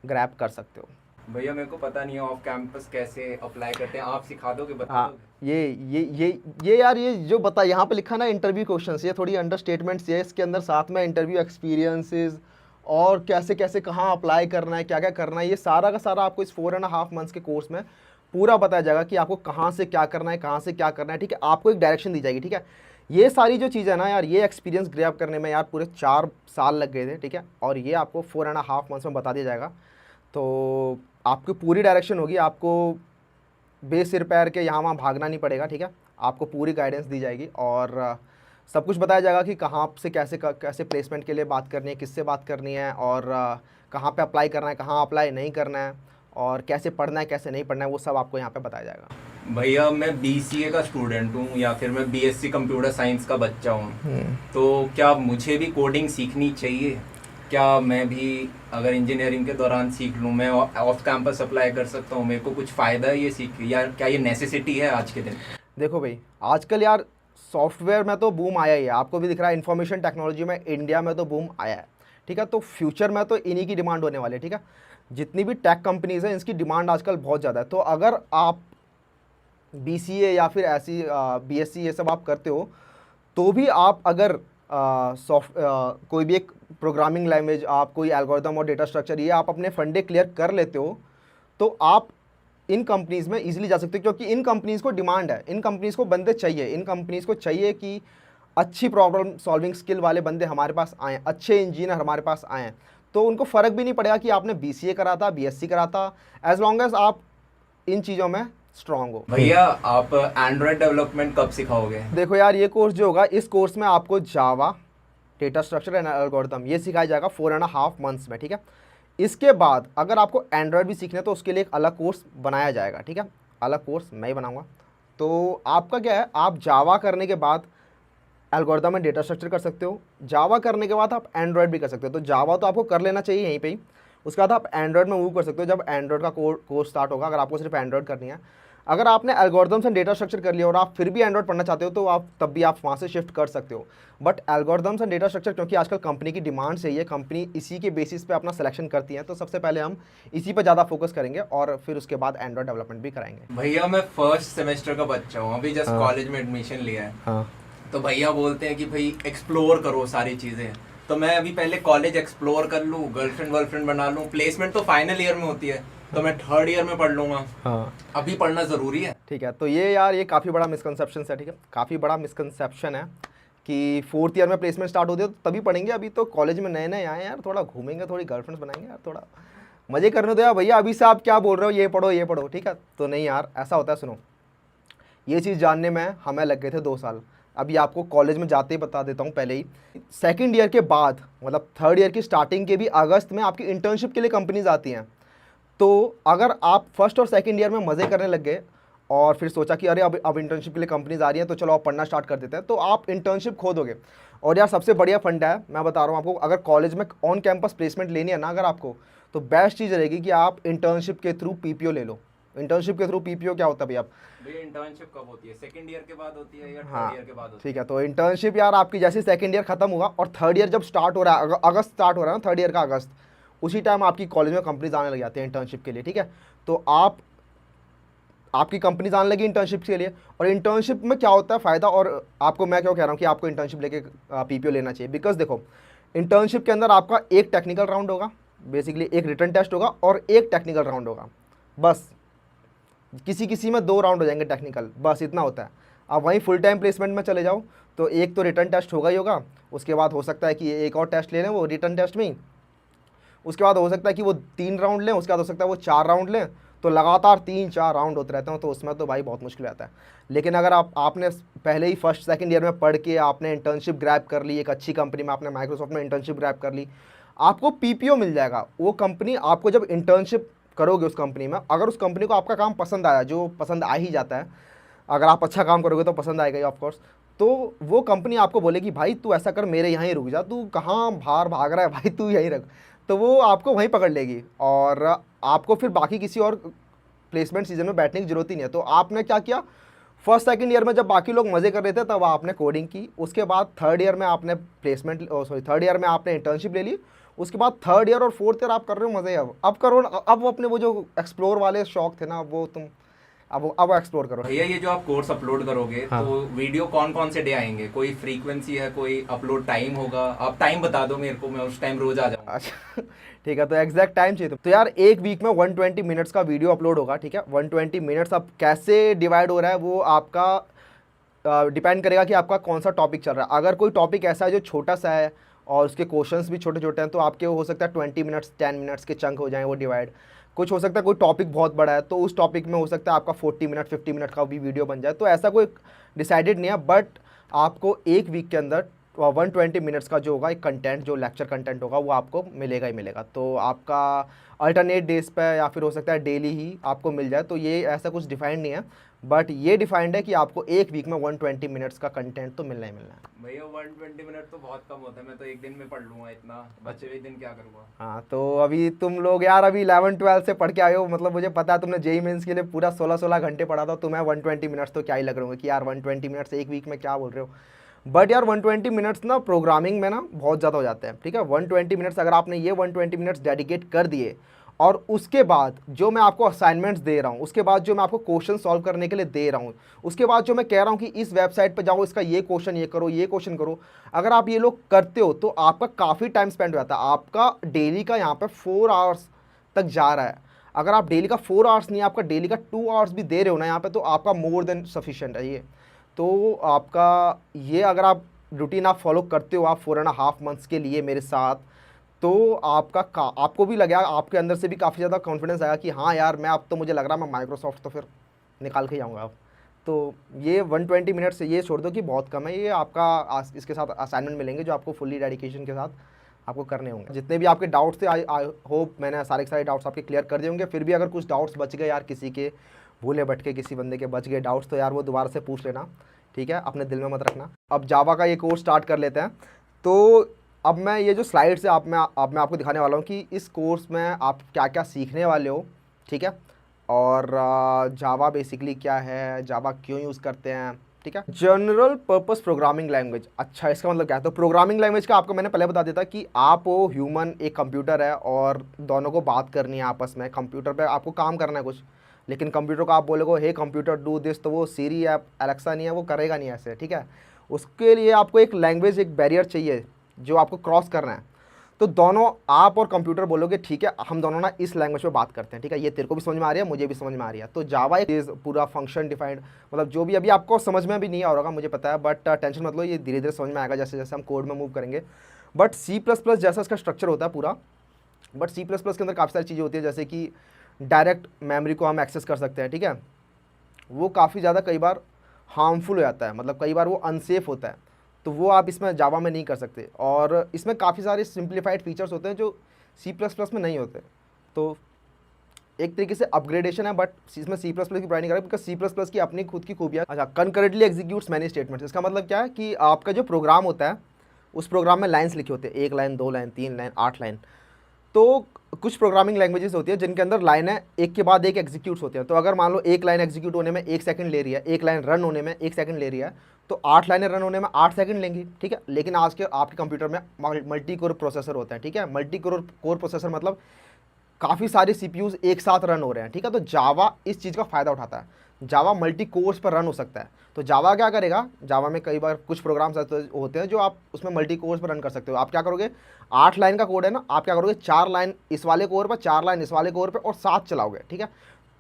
ग्रैब कर सकते हो। भैया मेरे को पता नहीं है ऑफ कैंपस कैसे अप्लाई करते हैं, आप सिखा दोगे, बता हाँ, दोगे? ये यार, ये जो बता यहाँ पे लिखा ना इंटरव्यू क्वेश्चंस, ये थोड़ी अंडर स्टेटमेंट्स है इसके अंदर, साथ में इंटरव्यू एक्सपीरियंसेस और कैसे कैसे कहाँ अप्लाई करना है, क्या क्या करना है, ये सारा का सारा आपको इस 4.5 मंथ्स के कोर्स में पूरा बताया जाएगा कि आपको कहाँ से क्या करना है, कहाँ से क्या करना है, ठीक है। आपको एक डायरेक्शन दी जाएगी, ठीक है। ये सारी जो चीज़ें ना यार, ये एक्सपीरियंस ग्रैब करने में यार पूरे 4 साल लग गए थे, ठीक है, और ये आपको 4.5 मंथ्स में बता दिया जाएगा। तो आपकी पूरी डायरेक्शन होगी, आपको बेसिर पैर के यहाँ वहाँ भागना नहीं पड़ेगा, ठीक है। आपको पूरी गाइडेंस दी जाएगी और सब कुछ बताया जाएगा कि कहाँ से कैसे कैसे प्लेसमेंट के लिए बात करनी है, किससे बात करनी है, और कहाँ पे अप्लाई करना है, कहाँ अप्लाई नहीं करना है, और कैसे पढ़ना है, कैसे नहीं पढ़ना है, वो सब आपको यहाँ पे बताया जाएगा। भैया मैं BCA का स्टूडेंट हूँ या फिर मैं BSc कंप्यूटर साइंस का बच्चा हूँ, तो क्या मुझे भी कोडिंग सीखनी चाहिए? क्या मैं भी अगर इंजीनियरिंग के दौरान सीख लूँ, मैं ऑफ कैंपस अप्लाई कर सकता हूँ? मेरे को कुछ फ़ायदा है ये सीख, या क्या ये नेसेसिटी है आज के दिन? देखो भाई, आजकल यार सॉफ्टवेयर में तो बूम आया ही है, आपको भी दिख रहा है, इन्फॉर्मेशन टेक्नोलॉजी में इंडिया में तो बूम आया है, ठीक है। तो फ्यूचर में तो इन्हीं की डिमांड होने वाली है, ठीक है। जितनी भी टेक कंपनीज़ हैं इसकी डिमांड आजकल बहुत ज़्यादा है। तो अगर आप BCA या फिर ऐसी BSc ये सब आप करते हो, तो भी आप अगर कोई भी एक प्रोग्रामिंग लैंग्वेज, आप कोई एल्गोरिदम और डेटा स्ट्रक्चर, ये आप अपने फंडे क्लियर कर लेते हो, तो आप इन कंपनीज़ में इजीली जा सकते हो, क्योंकि इन कंपनीज़ को डिमांड है, इन कंपनीज़ को बंदे चाहिए, इन कंपनीज़ को चाहिए कि अच्छी प्रॉब्लम सॉल्विंग स्किल वाले बंदे हमारे पास आएँ, अच्छे इंजीनियर हमारे पास आएँ। तो उनको फ़र्क भी नहीं पड़ेगा कि आपने BCA करा था, BSc करा था, एज लॉन्ग एज आप इन चीज़ों में स्ट्रांग हो। भैया आप एंड्रॉयड डेवलपमेंट कब सिखाओगे? देखो यार, ये कोर्स जो होगा, इस कोर्स में आपको जावा, डेटा स्ट्रक्चर एंड एल्गोरिथम ये सिखाया जाएगा 4.5 मंथ्स में, ठीक है। इसके बाद अगर आपको एंड्रॉयड भी सीखना है तो उसके लिए एक अलग कोर्स बनाया जाएगा, ठीक है, अलग कोर्स मैं ही बनाऊंगा। तो आपका क्या है, आप जावा करने के बाद एल्गोरिथम एंड डेटा स्ट्रक्चर कर सकते हो, जावा करने के बाद आप एंड्रॉयड भी कर सकते हो। तो जावा तो आपको कर लेना चाहिए यहीं पे ही, उसके बाद आप एंड्रॉयड में मूव कर सकते हो जब एंड्रॉयड का कोर्स स्टार्ट होगा, अगर आपको सिर्फ एंड्रॉयड करनी है। अगर आपने एल्गोरिथम्स एंड डेटा स्ट्रक्चर कर लिया और आप फिर भी एंड्रॉयड पढ़ना चाहते हो तो आप तब भी आप वहाँ से शिफ्ट कर सकते हो। But algorithms and data structure क्योंकि आजकल कंपनी की डिमांड से ये कंपनी इसी के बेसिस पे अपना सिलेक्शन करती है, तो सबसे पहले हम इसी पे ज़्यादा फोकस करेंगे और फिर उसके बाद एंड्रॉयड डेवलपमेंट भी कराएंगे। भैया मैं फर्स्ट सेमेस्टर का बच्चा हूँ, अभी जस्ट कॉलेज में एडमिशन लिया है। हाँ, तो भैया बोलते हैं कि भाई एक्सप्लोर करो सारी चीज़ें, तो मैं अभी पहले कॉलेज एक्सप्लोर कर लूँ, गर्लफ्रेंड वर्लफ्रेंड बना लूँ, प्लेसमेंट तो फाइनल ईयर में होती है, तो मैं थर्ड ईयर में पढ़ लूँगा। हाँ अभी पढ़ना ज़रूरी है। ठीक है, तो ये यार ये काफ़ी बड़ा मिसकंसेप्शन है, ठीक है, काफ़ी बड़ा मिसकंसेप्शन है कि फोर्थ ईयर में प्लेसमेंट स्टार्ट होती है तो तभी पढ़ेंगे। अभी तो कॉलेज में नए नए आए यार, थोड़ा घूमेंगे, थोड़ी गर्लफ्रेंड्स बनाएंगे यार, थोड़ा मजे करने दो यार भैया। अभी से आप क्या बोल रहे हो, ये पढ़ो, ठीक है। तो नहीं यार, ऐसा होता है, सुनो, ये चीज़ जानने में हमें लग गए थे 2 साल। अभी आपको कॉलेज में जाते ही बता देता हूँ पहले ही, सेकंड ईयर के बाद मतलब थर्ड ईयर की स्टार्टिंग के भी अगस्त में आपकी इंटर्नशिप के लिए कंपनीज आती हैं। तो अगर आप फर्स्ट और सेकंड ईयर में मज़े करने लग गए और फिर सोचा कि अरे अब इंटर्नशिप के लिए कंपनीज आ रही हैं तो चलो आप पढ़ना स्टार्ट कर देते हैं, तो आप इंटर्नशिप खो दोगे। और यार सबसे बढ़िया फंडा है, मैं बता रहा हूँ आपको, अगर कॉलेज में ऑन कैंपस प्लेसमेंट लेनी है ना अगर आपको, तो बेस्ट चीज़ रहेगी कि आप इंटर्नशिप के थ्रू पीपीओ ले लो। इंटर्नशिप के थ्रू पीपीओ क्या होता है भैया? भैया इंटर्नशिप कब होती है, सेकंड ईयर के बाद होती है या हाँ थर्ड ईयर के बाद होती ठीक है, तो इंटर्नशिप यार आपकी जैसे सेकंड ईयर खत्म हुआ और थर्ड ईयर जब स्टार्ट हो रहा है, अगस्त स्टार्ट हो रहा है ना, थर्ड ईयर का अगस्त, उसी टाइम आपकी कॉलेज में कंपनीज आने लग जाती है इंटर्नशिप के लिए, ठीक है। तो आपकी कंपनीज आने लगी इंटर्नशिप के लिए। और इंटर्नशिप में क्या होता है फ़ायदा, और आपको मैं क्यों कह रहा हूँ कि आपको इंटर्नशिप लेके पीपीओ लेना चाहिए, बिकॉज देखो इंटर्नशिप के अंदर आपका एक टेक्निकल राउंड होगा, बेसिकली एक रिटन टेस्ट होगा और एक टेक्निकल राउंड होगा, बस। किसी किसी में 2 राउंड हो जाएंगे टेक्निकल, बस इतना होता है। आप वहीं फुल टाइम प्लेसमेंट में चले जाओ तो एक तो रिटन टेस्ट होगा ही होगा, उसके बाद हो सकता है कि एक और टेस्ट ले लें वो रिटन टेस्ट में ही, उसके बाद हो सकता है कि वो 3 राउंड लें, उसके बाद हो सकता है वो 4 राउंड लें। तो लगातार 3-4 राउंड होते रहते हैं, तो उसमें तो भाई बहुत मुश्किल आता है। लेकिन अगर आपने पहले ही फर्स्ट सेकंड ईयर में पढ़ के आपने इंटर्नशिप ग्रैब कर ली, एक अच्छी कंपनी में आपने माइक्रोसॉफ्ट में इंटर्नशिप ग्रैब कर ली, आपको पीपीओ मिल जाएगा। वो कंपनी आपको जब इंटर्नशिप करोगे उस कंपनी में, अगर उस कंपनी को आपका काम पसंद आया, जो पसंद आ ही जाता है, अगर आप अच्छा काम करोगे तो पसंद आएगा ही ऑफकोर्स, तो वो कंपनी आपको बोलेगी भाई तू ऐसा कर, मेरे यहाँ ही रुक जा, तू कहाँ बाहर भाग रहा है भाई, तू यहीं रख। तो वो आपको वहीं पकड़ लेगी और आपको फिर बाकी किसी और प्लेसमेंट सीजन में बैठने की जरूरत ही नहीं है। तो आपने क्या किया, फर्स्ट सेकंड ईयर में जब बाकी लोग मज़े कर रहे थे तब आपने कोडिंग की, उसके बाद थर्ड ईयर में आपने थर्ड ईयर में आपने इंटर्नशिप ले ली, उसके बाद थर्ड ईयर और फोर्थ ईयर आप कर रहे हो मज़े। अब करो, अब अपने वो जो एक्सप्लोर वाले शौक थे ना, वो तुम अब एक्सप्लोर करो। भैया ये जो आप कोर्स अपलोड करोगे हाँ। तो वीडियो कौन कौन से डे आएंगे, कोई फ्रीक्वेंसी है, कोई अपलोड टाइम होगा? आप टाइम बता दो मेरे को, मैं उस टाइम रोज आ जाऊंगा। अच्छा ठीक है, तो एग्जैक्ट टाइम चाहिए तो यार एक वीक में 120 मिनट्स का वीडियो अपलोड होगा, ठीक है। 120 मिनट्स अब कैसे डिवाइड हो रहा है वो आपका डिपेंड करेगा कि आपका कौन सा टॉपिक चल रहा है। अगर कोई टॉपिक ऐसा है जो छोटा सा है और उसके क्वेश्चंस भी छोटे छोटे हैं तो आपके हो सकता है 20 मिनट्स 10 मिनट्स के चंक हो जाएं वो डिवाइड। कुछ हो सकता है कोई टॉपिक बहुत बड़ा है तो उस टॉपिक में हो सकता है आपका 40 मिनट 50 मिनट का भी वीडियो बन जाए। तो ऐसा कोई डिसाइडेड नहीं है, बट आपको एक वीक के अंदर 120 मिनट्स का जो होगा एक कंटेंट, जो लेक्चर कंटेंट होगा वो आपको मिलेगा ही मिलेगा। तो आपका अल्टरनेट डेज पे या फिर हो सकता है डेली ही आपको मिल जाए, तो ये ऐसा कुछ डिफाइंड नहीं है, बट ये डिफाइंड है कि आपको एक वीक में 120 मिनट्स का कंटेंट तो मिलना ही मिलना है। भैया 120 मिनट तो बहुत कम होता है, मैं तो एक दिन में पढ़ लूंगा इतना, बच्चे एक दिन क्या करूँगा। हाँ तो अभी तुम लोग यार अभी 11-12 से पढ़ के आए हो, मतलब मुझे पता है तुमने जेई मेंस के लिए पूरा 16-16 घंटे पढ़ा था, तुम्हें 120 मिनट्स तो क्या ही लग रहे होंगे कि यार 120 मिनट्स एक वीक में क्या बोल रहे हो। बट यार 120 मिनट्स ना प्रोग्रामिंग में ना बहुत ज़्यादा हो जाते हैं, ठीक है। 120 मिनट्स अगर आपने ये 120 मिनट्स डेडिकेट कर दिए और उसके बाद जो मैं आपको असाइनमेंट्स दे रहा हूँ, उसके बाद जो मैं आपको क्वेश्चन सॉल्व करने के लिए दे रहा हूँ, उसके बाद जो मैं कह रहा हूँ कि इस वेबसाइट पर जाओ, इसका ये क्वेश्चन ये करो, ये क्वेश्चन करो, अगर आप ये लोग करते हो तो आपका काफ़ी टाइम स्पेंड हो जाता है। आपका डेली का यहाँ पर 4 आवर्स तक जा रहा है। अगर आप डेली का 4 आवर्स नहीं, आपका डेली का 2 आवर्स भी दे रहे हो ना यहाँ पर, तो आपका मोर देन सफिशिएंट है ये। तो आपका ये अगर आप रूटीन आप फॉलो करते हो आप 4.5 मंथ्स के लिए मेरे साथ, तो आपको भी लगेगा, आपके अंदर से भी काफ़ी ज़्यादा कॉन्फिडेंस आया कि हाँ यार मैं अब तो मुझे लग रहा है मैं माइक्रोसॉफ्ट तो फिर निकाल के जाऊँगा अब। तो ये 120 मिनट से ये छोड़ दो कि बहुत कम है ये आपका, इसके साथ असाइनमेंट मिलेंगे जो आपको फुल्ली डेडिकेशन के साथ आपको करने होंगे। जितने भी आपके डाउट्स थे आई होप मैंने सारे के सारे डाउट्स आपके क्लियर कर दिए होंगे। फिर भी अगर कुछ डाउट्स बच गए यार, किसी के भूले भटके किसी बंदे के बच गए डाउट्स, तो यार वो दोबारा से पूछ लेना, ठीक है, अपने दिल में मत रखना। अब जावा का ये कोर्स स्टार्ट कर लेते हैं। तो अब मैं ये जो स्लाइड्स है मैं आपको दिखाने वाला हूँ कि इस कोर्स में आप क्या क्या सीखने वाले हो, ठीक है, और जावा बेसिकली क्या है, जावा क्यों यूज़ करते हैं, ठीक है। जनरल पर्पस प्रोग्रामिंग लैंग्वेज, अच्छा इसका मतलब क्या है? तो प्रोग्रामिंग लैंग्वेज का आपको मैंने पहले बता दिया था कि आप हो ह्यूमन, एक कंप्यूटर है और दोनों को बात करनी है आपस में। कंप्यूटर पे आपको काम करना है कुछ, लेकिन कंप्यूटर को आप बोलोगे हे कंप्यूटर डू दिस, तो वो सीरी ऐप एलेक्सा नहीं है, वो करेगा नहीं ऐसे, ठीक है। उसके लिए आपको एक लैंग्वेज, एक बैरियर चाहिए जो आपको क्रॉस करना है, तो दोनों आप और कंप्यूटर बोलोगे ठीक है हम दोनों ना इस लैंग्वेज पे बात करते हैं, ठीक है, ये तेरे को भी समझ में आ रही है, मुझे भी समझ में आ रही है। तो जावा एक पूरा फंक्शन डिफाइंड, मतलब जो भी अभी आपको समझ में भी नहीं आ रहा होगा मुझे पता है, बट टेंशन मत लो, ये धीरे धीरे समझ में आएगा जैसे जैसे हम कोड में मूव करेंगे। बट C++ जैसा इसका स्ट्रक्चर होता है पूरा, बट C++ के अंदर काफ़ी सारी चीज़ें होती है, जैसे कि डायरेक्ट मेमोरी को हम एक्सेस कर सकते हैं, ठीक है, वो काफ़ी ज़्यादा कई बार हार्मफुल हो जाता है, मतलब कई बार वो अनसेफ होता है, तो वो आप इसमें जावा में नहीं कर सकते। और इसमें काफ़ी सारे सिंप्लीफाइड फीचर्स होते हैं जो C++ में नहीं होते। तो एक तरीके से अपग्रेडेशन है, बट इसमें C++ की बुराई नहीं कर रहा, बिकॉज C++ की अपनी खुद की खूबियाँ। अच्छा, कंकरेंटली एग्जीक्यूट्स मैनी स्टेटमेंट्स, इसका मतलब क्या है कि आपका जो प्रोग्राम होता है उस प्रोग्राम में लाइन्स लिखे होते हैं, 1 लाइन 2 लाइन 3 लाइन 8 लाइन। तो कुछ प्रोग्रामिंग लैंग्वेजेस होती है जिनके अंदर लाइनें एक के बाद एक एग्जीक्यूट्स होती हैं। तो अगर मान लो एक लाइन एग्जीक्यूट होने में 1 सेकंड ले रही है, एक लाइन रन होने में 1 सेकंड ले रही है, तो 8 लाइनें रन होने में 8 सेकंड लेंगी, ठीक है। लेकिन आज के आपके कंप्यूटर में मल्टी कोर प्रोसेसर होते हैं, ठीक है। मल्टी कोर प्रोसेसर मतलब काफ़ी सारे सीपीयूज एक साथ रन हो रहे हैं, ठीक है। तो जावा इस चीज़ का फ़ायदा उठाता है, जावा मल्टी कोर्स पर रन हो सकता है। तो जावा क्या करेगा, जावा में कई बार कुछ प्रोग्राम्स होते हैं जो आप उसमें मल्टी कोर्स पर रन कर सकते हो। आप क्या करोगे, 8 लाइन का कोड है ना, आप क्या करोगे 4 लाइन इस वाले कोर पर, 4 लाइन इस वाले कोर पर और 7 चलाओगे, ठीक है।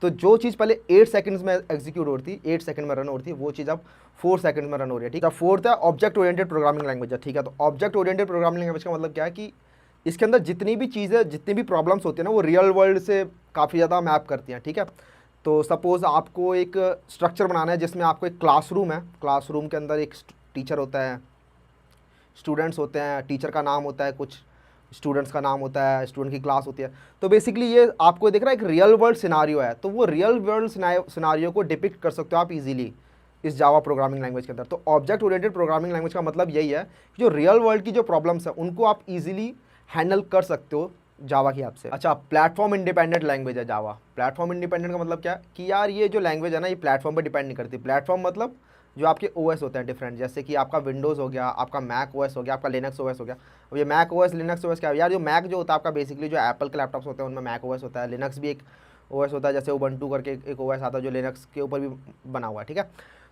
तो जो चीज़ पहले 8 सेकंड्स में एग्जीक्यूट होती थी, 8 सेकंड में रन होती थी, वो चीज़ अब 4 सेकंड में रन हो रही है, ठीक है। फोर्थ है ऑब्जेक्ट ओरिएंटेड प्रोग्रामिंग लैंग्वेज है, ठीक है। तो ऑब्जेक्ट ओरिएंटेड प्रोग्रामिंग लैंग्वेज का मतलब क्या है कि इसके अंदर जितनी भी चीज़ें, जितनी भी प्रॉब्लम्स होती है ना, वो रियल वर्ल्ड से काफ़ी ज़्यादा मैप करती हैं, ठीक है। तो सपोज़ आपको एक स्ट्रक्चर बनाना है जिसमें आपको एक क्लासरूम है, क्लासरूम के अंदर एक टीचर होता है, स्टूडेंट्स होते हैं, टीचर का नाम होता है, कुछ स्टूडेंट्स का नाम होता है, स्टूडेंट की क्लास होती है। तो बेसिकली ये आपको दिख रहा है एक रियल वर्ल्ड सिनारियो है, तो वो रियल वर्ल्ड सिनारियो को डिपिक्ट कर सकते हो आप इजीली इस जावा प्रोग्रामिंग लैंग्वेज के अंदर। तो ऑब्जेक्ट ओरिएंटेड प्रोग्रामिंग लैंग्वेज का मतलब यही है कि जो रियल वर्ल्ड की जो प्रॉब्लम्स है उनको आप इजीली हैंडल कर सकते हो जावा की हेल्प से। अच्छा, प्लेटफॉर्म इंडिपेंडेंट लैंग्वेज है जावा। प्लेटफॉर्म इंडिपेंडेंट का मतलब क्या है कि यार ये जो लैंग्वेज है ना, ये प्लेटफॉर्म पर डिपेंड नहीं करती। प्लेटफॉर्म मतलब जो आपके ओएस होते हैं डिफरेंट, जैसे कि आपका विंडोज़ हो गया, आपका मैक ओएस हो गया, आपका लिनक्स ओएस हो गया। अब ये मैक ओएस लिनक्स ओएस क्या है यार, जो मैक जो होता है आपका बेसिकली जो एप्पल के लैपटॉप्स होते हैं उनमें मैक ओएस होता है, लिनक्स भी एक ओएस होता है, जैसे उबंटू करके एक ओएस आता है जो लिनक्स के ऊपर भी बना हुआ है, ठीक है।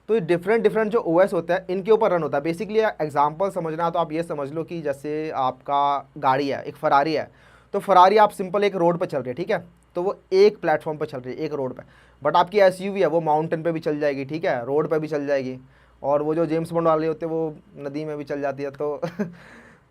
तो ये डिफरेंट जो ओएस होता है इनके ऊपर रन होता है। बेसिकली एग्जांपल समझना है तो आप ये समझ लो कि जैसे आपका गाड़ी है, एक फरारी है, तो फरारी आप सिंपल एक रोड पे चल रही है, ठीक है, तो वो एक प्लेटफॉर्म पे चल रही है, एक रोड पे। बट आपकी एसयूवी है वो माउंटेन पे भी चल जाएगी, ठीक है, रोड पे भी चल जाएगी, और वो जो जेम्स बॉन्ड वाले होते हैं वो नदी में भी चल जाती है। तो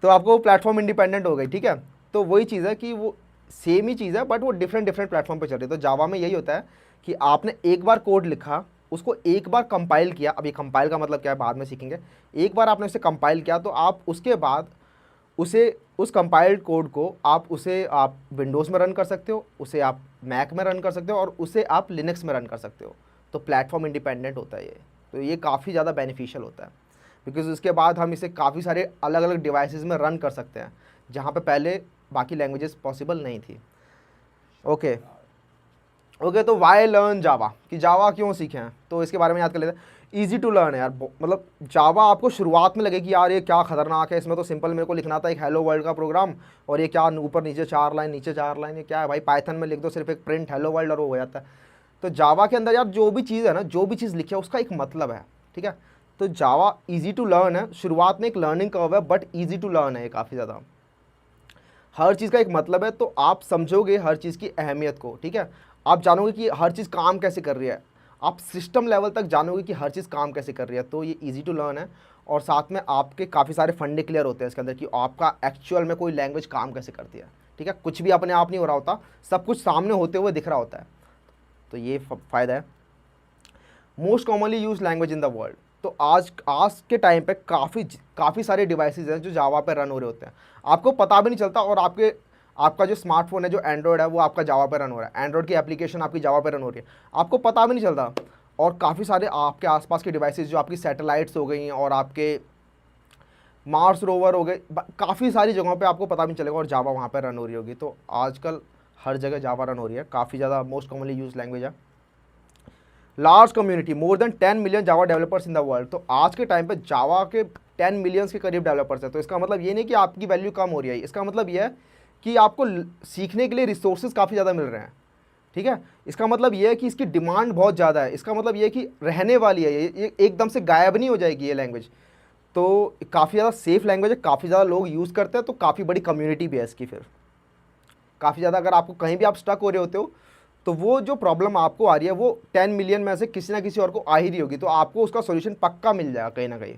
तो आपको वो प्लेटफॉर्म इंडिपेंडेंट हो गई, ठीक है। तो वही चीज़ है कि वो सेम ही चीज़ है बट वो डिफरेंट प्लेटफॉर्म पे चल रही है। तो जावा में यही होता है कि आपने एक बार कोड लिखा, उसको एक बार कंपाइल किया, अब ये कंपाइल का मतलब क्या है बाद में सीखेंगे। एक बार आपने उसे कंपाइल किया तो आप उसके बाद उसे उस कंपाइल्ड कोड को आप विंडोज़ में रन कर सकते हो, उसे आप मैक में रन कर सकते हो और उसे आप लिनक्स में रन कर सकते हो। तो प्लेटफॉर्म इंडिपेंडेंट होता है ये, तो ये काफ़ी ज़्यादा बेनिफिशियल होता है बिकॉज उसके बाद हम इसे काफ़ी सारे अलग अलग डिवाइसेस में रन कर सकते हैं जहाँ पे पहले बाकी लैंग्वेजेस पॉसिबल नहीं थी। ओके ओके, तो वाई लर्न जावा, कि जावा क्यों सीखे हैं, तो इसके बारे में याद कर लेते हैं। ईजी टू लर्न है यार, मतलब जावा आपको शुरुआत में लगे कि यार ये क्या खतरनाक है, इसमें तो सिंपल मेरे को लिखना था एक हेलो वर्ल्ड का प्रोग्राम, और ये क्या ऊपर नीचे 4 लाइन नीचे 4 लाइन, ये क्या है भाई, पाइथन में लिख दो सिर्फ एक प्रिंट हेलो वर्ल्ड और वो हो जाता है। तो जावा के अंदर यार जो भी चीज़ है ना, जो भी चीज़ लिखी है उसका एक मतलब है, ठीक है। तो जावा ईजी टू लर्न है, शुरुआत में एक लर्निंग कर्व है बट ईजी टू लर्न है ये काफ़ी ज़्यादा। हर चीज़ का एक मतलब है, तो आप समझोगे हर चीज़ की अहमियत को, ठीक है। आप जानोगे कि हर चीज़ काम कैसे कर रही है, आप सिस्टम लेवल तक जानोगे कि हर चीज़ काम कैसे कर रही है। तो ये इजी टू लर्न है और साथ में आपके काफ़ी सारे फंडे क्लियर होते हैं इसके अंदर कि आपका एक्चुअल में कोई लैंग्वेज काम कैसे करती है, ठीक है। कुछ भी अपने आप नहीं हो रहा होता, सब कुछ सामने होते हुए दिख रहा होता है, तो ये फ़ायदा है। Most commonly use language in the world, तो आज के टाइम पे काफ़ी सारे डिवाइसेज हैं जो जावा पे रन हो रहे होते हैं, आपको पता भी नहीं चलता। और आपका जो स्मार्टफोन है जो एंड्रॉयड है वो आपका जावा पे रन हो रहा है, एंड्रॉयड की एप्लीकेशन आपकी जावा पे रन हो रही है, आपको पता भी नहीं चलता। और काफ़ी सारे आपके आसपास के डिवाइसेस जो आपकी सैटेलाइट्स हो गई और आपके मार्स रोवर हो गए, काफ़ी सारी जगहों पे आपको पता भी नहीं चलेगा और जावा वहाँ पे रन हो रही होगी। तो आजकल हर जगह जावा रन हो रही है, काफ़ी ज़्यादा मोस्ट कॉमनली यूज लैंग्वेज है। Large community, more than 10 million Java developers in the world, तो आज के टाइम पे जावा के 10 मिलियंस के करीब डेवलपर्स हैं। तो इसका मतलब ये नहीं कि आपकी वैल्यू कम हो रही है, इसका मतलब ये है कि आपको सीखने के लिए रिसोर्सेज काफ़ी ज़्यादा मिल रहे हैं, ठीक है। इसका मतलब ये है कि इसकी डिमांड बहुत ज़्यादा है, इसका मतलब ये है कि रहने वाली है, ये एकदम से गायब नहीं हो जाएगी ये लैंग्वेज। तो काफ़ी ज़्यादा सेफ लैंग्वेज है, काफ़ी ज़्यादा लोग यूज़ करते हैं, तो काफ़ी बड़ी कम्युनिटी भी है इसकी। फिर काफ़ी ज़्यादा अगर आपको कहीं भी आप स्टक हो रहे होते हो, तो वो जो प्रॉब्लम आपको आ रही है वो 10 मिलियन में से किसी ना किसी और को आ ही रही होगी, तो आपको उसका सोल्यूशन पक्का मिल जाएगा कहीं ना कहीं।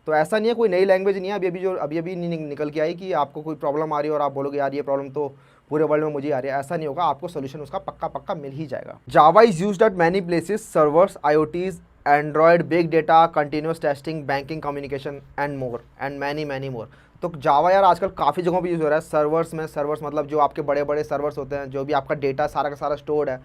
तो ऐसा नहीं है, कोई नई लैंग्वेज नहीं है अभी अभी जो अभी अभी नहीं निकल के आई कि आपको कोई प्रॉब्लम आ रही है और आप बोलोगे यार ये प्रॉब्लम तो पूरे वर्ल्ड में मुझे आ रही है। ऐसा नहीं होगा, आपको सोल्यूशन उसका पक्का पक्का मिल ही जाएगा। Java is used eight many places, servers, IoTs, Android, big data, continuous testing, banking, communication and more and many many more. तो जावा यार आजकल काफ़ी जगहों पे यूज़ हो रहा है। सर्वर्स में, सर्वर्स मतलब जो आपके बड़े बड़े सर्वर्स होते हैं, जो भी आपका डेटा सारा का सारा स्टोर्ड है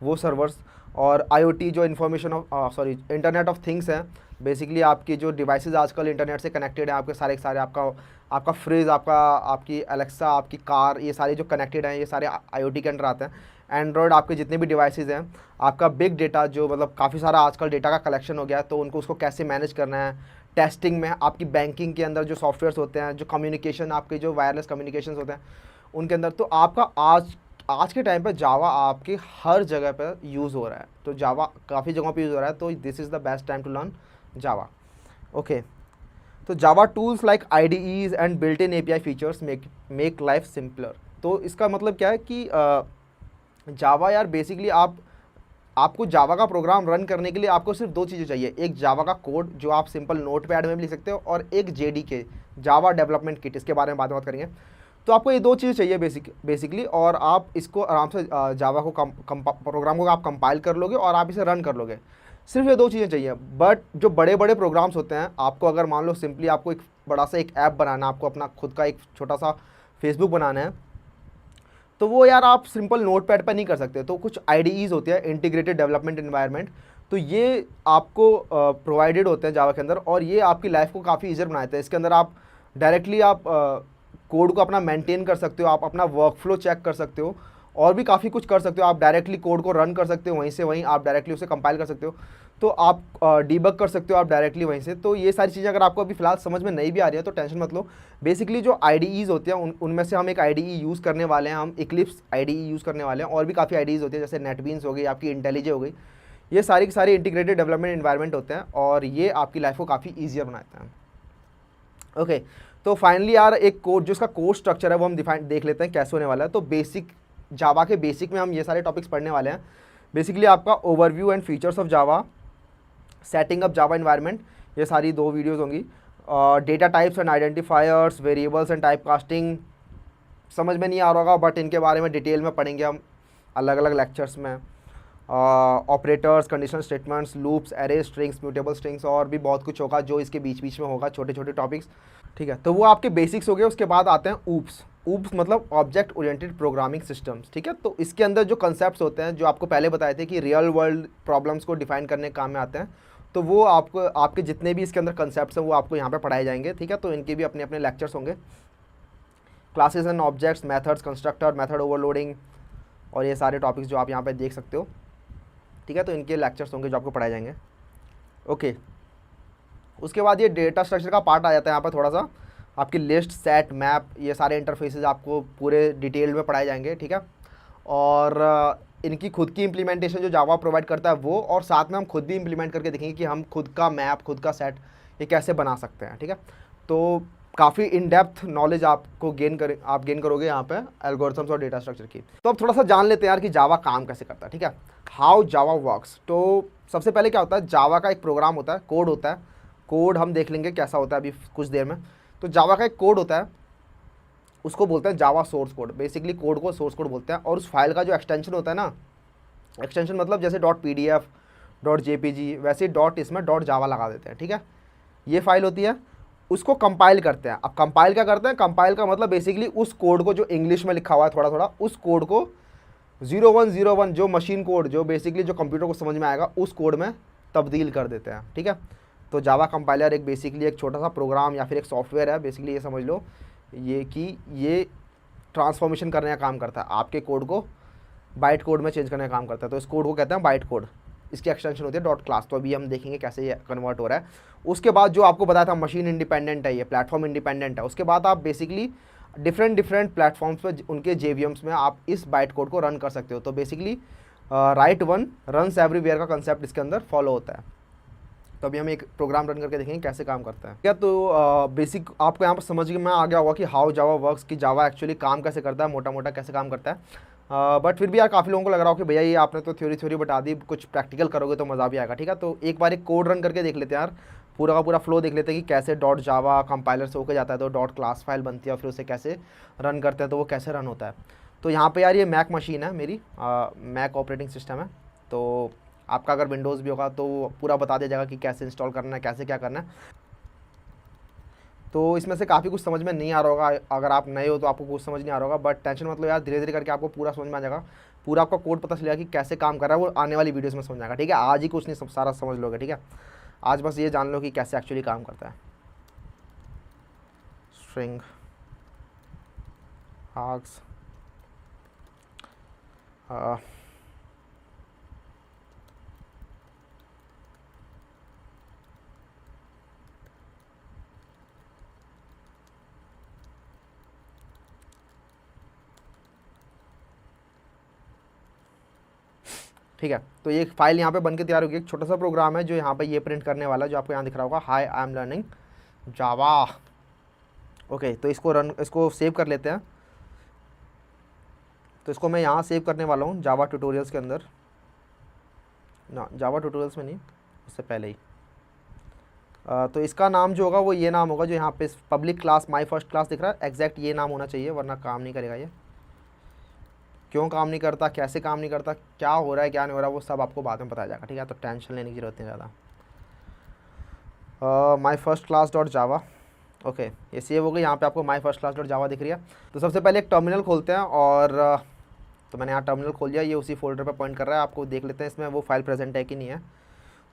वो सर्वर्स। और IoT जो information of internet of things है, बेसिकली आपकी जो डिवाइसेस आजकल इंटरनेट से कनेक्टेड है, आपके सारे के सारे, आपका फ्रिज, आपकी अलेक्सा, आपकी कार, ये सारे जो कनेक्टेड हैं ये सारे IoT के अंडर आते हैं। एंड्रॉयड, आपके जितने भी डिवाइसेस हैं, आपका बिग डेटा जो मतलब काफ़ी सारा आजकल डेटा का कलेक्शन हो गया है, तो उनको उसको कैसे मैनेज करना है। टेस्टिंग में आपकी बैंकिंग के अंदर जो सॉफ्टवेयर्स होते हैं, जो कम्युनिकेशन, आपके जो वायरलेस कम्युनिकेशन होते हैं उनके अंदर, तो आपका आज के टाइम पे जावा आपके हर जगह पर यूज़ हो रहा है। तो जावा काफ़ी जगहों पे यूज़ हो रहा है, तो this is the best time to learn Java. Okay, तो Java tools like IDEs and built in API features make life simpler. तो इसका मतलब क्या है कि जावा यार बेसिकली आपको जावा का प्रोग्राम रन करने के लिए आपको सिर्फ 2 चीज़ें चाहिए। एक जावा का कोड जो आप सिंपल नोटपैड में भी लिख सकते हो, और एक JDK, जावा डेवलपमेंट किट, इसके बारे में बाद में बात करेंगे। तो आपको ये 2 चीज़ें चाहिए बेसिकली, और आप इसको आराम से जावा को प्रोग्राम को आप कंपाइल कर लोगे और आप इसे रन कर लोगे। सिर्फ ये 2 चीज़ें चाहिए। बट जो बड़े बड़े प्रोग्राम्स होते हैं, आपको अगर मान लो सिंपली आपको एक बड़ा सा एक ऐप बनाना है, आपको अपना खुद का एक छोटा सा फेसबुक बनाना है, तो वो यार आप सिंपल नोटपैड पर नहीं कर सकते। तो कुछ IDEs होती है, इंटीग्रेटेड डेवलपमेंट एनवायरनमेंट, तो ये आपको प्रोवाइडेड होते हैं जावा के अंदर, और ये आपकी लाइफ को काफ़ी ईजियर बनाते हैं। इसके अंदर आप डायरेक्टली आप कोड को अपना मेंटेन कर सकते हो, आप अपना वर्कफ्लो चेक कर सकते हो, और भी काफ़ी कुछ कर सकते हो। आप डायरेक्टली कोड को रन कर सकते हो, वहीं से वहीं आप डायरेक्टली उसे कंपाइल कर सकते हो, तो आप डीबग कर सकते हो आप डायरेक्टली वहीं से। तो ये सारी चीज़ें अगर आपको अभी फिलहाल समझ में नहीं भी आ रही है तो टेंशन मत लो। बेसिकली जो IDEs होती हैं उनमें से हम एक IDE यूज़ करने वाले हैं, हम इक्लिप्स IDE यूज़ करने वाले हैं। और भी काफ़ी IDEs होती है, जैसे नेटबीन्स हो गई, आपकी इंटेलिजे हो गई, ये सारी की सारी इंटीग्रेटेड डेवलपमेंट एनवायरनमेंट होते हैं, और ये आपकी लाइफ को काफ़ी ईजियर बनाते हैं। ओके, तो फाइनली यार एक कोड जो इसका कोड स्ट्रक्चर है वो हम देख लेते हैं कैसे होने वाला है। तो बेसिक जावा के बेसिक में हम ये सारे टॉपिक्स पढ़ने वाले हैं। बेसिकली आपका overview and features of Java, setting up Java environment, ये सारी 2 वीडियोस होंगी। Data types and identifiers, variables and type casting, समझ में नहीं आ रहा होगा बट इनके बारे में डिटेल में पढ़ेंगे हम अलग अलग लेक्चर्स में। Operators, conditional statements, loops, array, strings, mutable strings, और भी बहुत कुछ होगा जो इसके बीच बीच में होगा, छोटे छोटे टॉपिक्स। ठीक है, तो वो आपके बेसिक्स हो गए। उसके बाद आते हैं ऊप्स मतलब ऑब्जेक्ट ओरिएंटेड प्रोग्रामिंग सिस्टम्स। ठीक है, तो इसके अंदर जो कंसेप्ट्स होते हैं, जो आपको पहले बताए थे कि रियल वर्ल्ड प्रॉब्लम्स को डिफाइन करने के काम में आते हैं, तो वो आपको आपके जितने भी इसके अंदर कंसेप्ट्स हैं वो आपको यहाँ पे पढ़ाए जाएंगे। ठीक है, तो इनके भी अपने अपने लेक्चर्स होंगे। Classes and objects, methods, constructor, method overloading, और ये सारे टॉपिक्स जो आप यहाँ पे देख सकते हो। ठीक है, तो इनके लेक्चर्स होंगे जो आपको पढ़ाए जाएंगे। ओके, उसके बाद ये डेटा स्ट्रक्चर का पार्ट आ जाता है यहाँ पर थोड़ा सा। आपकी लिस्ट, सेट, मैप, ये सारे इंटरफेसेस आपको पूरे डिटेल में पढ़ाए जाएंगे। ठीक है, और इनकी खुद की इम्प्लीमेंटेशन जो जावा प्रोवाइड करता है वो, और साथ में हम खुद भी इम्प्लीमेंट करके देखेंगे कि हम खुद का मैप, खुद का सेट ये कैसे बना सकते हैं। ठीक है, तो काफ़ी इन डेप्थ नॉलेज आपको गेन करोगे यहाँ पे एल्गोरिथम्स और डेटा स्ट्रक्चर की। तो अब थोड़ा सा जान लेते हैं यार कि जावा काम कैसे करता है। ठीक है, हाउ जावा वर्क्स। तो सबसे पहले क्या होता है, जावा का एक प्रोग्राम होता है, कोड होता है। कोड हम देख लेंगे कैसा होता है अभी कुछ देर में। तो जावा का एक कोड होता है, उसको बोलते हैं Java source code. Basically code को सोर्स कोड बोलते हैं, और उस फाइल का जो एक्सटेंशन होता है ना, एक्सटेंशन मतलब जैसे .pdf, .jpg, वैसे डॉट इसमें .java लगा देते हैं। ठीक है, ये फाइल होती है, उसको कंपाइल करते हैं। अब कंपाइल क्या करते हैं, कंपाइल का मतलब बेसिकली उस कोड को जो इंग्लिश में लिखा हुआ है थोड़ा थोड़ा, उस कोड को 0101 जो मशीन कोड, जो बेसिकली जो कंप्यूटर को समझ में आएगा, उस कोड में तब्दील कर देते हैं। ठीक है, तो जावा कंपाइलर एक बेसिकली एक छोटा सा प्रोग्राम या फिर एक सॉफ्टवेयर है। बेसिकली ये समझ लो ये कि ये ट्रांसफॉर्मेशन करने का काम करता है, आपके कोड को बाइट कोड में चेंज करने का काम करता है। तो इस कोड को कहते हैं बाइट कोड, इसकी एक्सटेंशन होती है डॉट क्लास। तो अभी हम देखेंगे कैसे ये कन्वर्ट हो रहा है। उसके बाद जो आपको बताया था मशीन इंडिपेंडेंट है, ये प्लेटफॉर्म इंडिपेंडेंट है। उसके बाद आप बेसिकली डिफरेंट प्लेटफॉर्म्स पर उनके JVMs में आप इस बाइट कोड को रन कर सकते हो। तो basically right one runs everywhere का कंसेप्ट इसके अंदर फॉलो होता है। तो अभी हम एक प्रोग्राम रन करके देखेंगे कैसे काम करता है। क्या तो बेसिक आपको यहाँ पर समझ में आ गया होगा कि हाउ जावा वर्क्स, कि जावा एक्चुअली काम कैसे करता है, मोटा मोटा कैसे काम करता है। बट फिर भी यार काफ़ी लोगों को लग रहा हो कि भैया ये आपने तो थ्योरी बता दी, कुछ प्रैक्टिकल करोगे तो मज़ा भी आएगा। ठीक है, तो एक बार एक कोड रन करके देख लेते हैं यार, पूरा का पूरा फ्लो देख लेते हैं कि कैसे डॉट जावा कंपाइलर से होकर जाता है तो डॉट क्लास फाइल बनती है और फिर उसे कैसे रन करते हैं तो वो कैसे रन होता है। तो यहाँ पे यार ये मैक मशीन है मेरी, मैक ऑपरेटिंग सिस्टम है। तो आपका अगर विंडोज़ भी होगा तो पूरा बता दिया जाएगा कि कैसे इंस्टॉल करना है, कैसे क्या करना है। तो इसमें से काफ़ी कुछ समझ में नहीं आ रहा होगा, अगर आप नए हो तो आपको कुछ समझ नहीं आ रहा होगा, बट टेंशन मतलब यार धीरे धीरे करके आपको पूरा समझ में आ जाएगा, पूरा आपका कोड पता चलेगा कि कैसे काम कर रहा है, वो आने वाली वीडियोस में समझ आएगा। ठीक है, आज ही कुछ नहीं सब सारा समझ लोगे। ठीक है, आज बस ये जान लो कि कैसे एक्चुअली काम करता है। स्ट्रिंग आर्ग्स ठीक है, तो ये फाइल यहाँ पे बन के तैयार होगी। एक छोटा सा प्रोग्राम है जो यहाँ पे ये प्रिंट करने वाला है, जो आपको यहाँ दिख रहा होगा, high I am learning Java. Okay, तो इसको सेव कर लेते हैं। तो इसको मैं यहाँ सेव करने वाला हूँ जावा ट्यूटोरियल्स के अंदर, ना जावा ट्यूटोरियल्स में नहीं, उससे पहले ही। तो इसका नाम जो होगा वो ये नाम होगा जो यहाँ पे public class my first class दिख रहा है, एग्जैक्ट ये नाम होना चाहिए, वरना काम नहीं करेगा ये। क्यों काम नहीं करता, कैसे काम नहीं करता, क्या हो रहा है क्या नहीं हो रहा है, वो सब आपको बाद में बताया जाएगा। ठीक है, तो टेंशन लेने की जरूरत नहीं ज़्यादा। माई फर्स्ट क्लास डॉट जावा, ओके ये सेव हो गई। यहाँ पे आपको माई फर्स्ट क्लास डॉट जावा दिख रही है। तो सबसे पहले एक टर्मिनल खोलते हैं, और तो मैंने यहाँ टर्मिनल खोल दिया, ये उसी फोल्डर पे पॉइंट कर रहा है। आपको देख लेते हैं इसमें वो फाइल प्रेजेंट है कि नहीं है।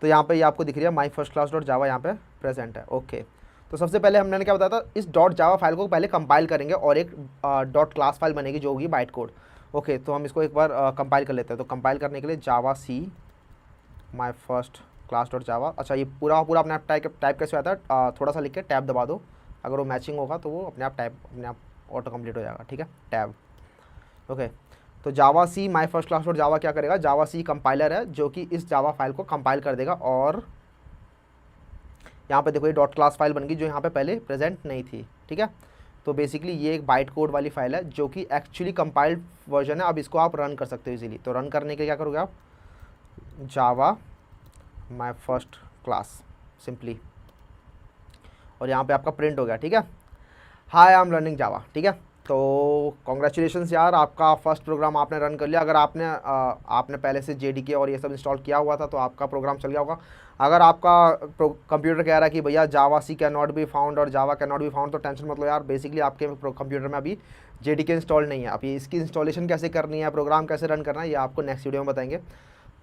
तो यहाँ पे ये आपको दिख रही है माई फर्स्ट क्लास डॉट जावा, यहाँ पे प्रेजेंट है। ओके, तो सबसे पहले हमने क्या बताया था, इस डॉट जावा फाइल को पहले कंपाइल करेंगे और एक डॉट क्लास फाइल बनेगी जो होगी बाइट कोड। ओके, तो हम इसको एक बार कंपाइल कर लेते हैं। तो कंपाइल करने के लिए Java C my first class dot Java, अच्छा ये पूरा अपने आप टाइप कैसे आता है, थोड़ा सा लिख के टैब दबा दो, अगर वो मैचिंग होगा तो वो अपने आप ऑटो कंप्लीट हो जाएगा। ठीक है, टैब। ओके, तो Java C my first class dot Java क्या करेगा, जावा सी कंपाइलर है जो कि इस जावा फाइल को कंपाइल कर देगा, और यहाँ पे देखो ये डॉट क्लास फाइल बन गई जो यहाँ पे पहले प्रेजेंट नहीं थी। ठीक है, तो बेसिकली ये एक बाइट कोड वाली फाइल है जो कि एक्चुअली कंपाइल्ड वर्जन है। अब इसको आप रन कर सकते हो इजीली। तो रन करने के लिए क्या करोगे आप, जावा माई फर्स्ट क्लास सिंपली, और यहाँ पे आपका प्रिंट हो गया। ठीक है, हाई आई एम लर्निंग जावा। ठीक है, तो कॉन्ग्रेचुलेशंस यार, आपका फर्स्ट प्रोग्राम आपने रन कर लिया। अगर आपने पहले से JDK और ये सब इंस्टॉल किया हुआ था तो आपका प्रोग्राम चल गया होगा। अगर आपका कंप्यूटर कह रहा है कि भैया जावा सी कैन नॉट बी फाउंड और जावा कैन नॉट बी फाउंड, तो टेंशन मत लो यार, बेसिकली आपके कंप्यूटर में अभी JDK इंस्टॉल नहीं है। अभी इसकी इंस्टॉलेशन कैसे करनी है, प्रोग्राम कैसे रन करना है, ये आपको नेक्स्ट वीडियो में बताएंगे।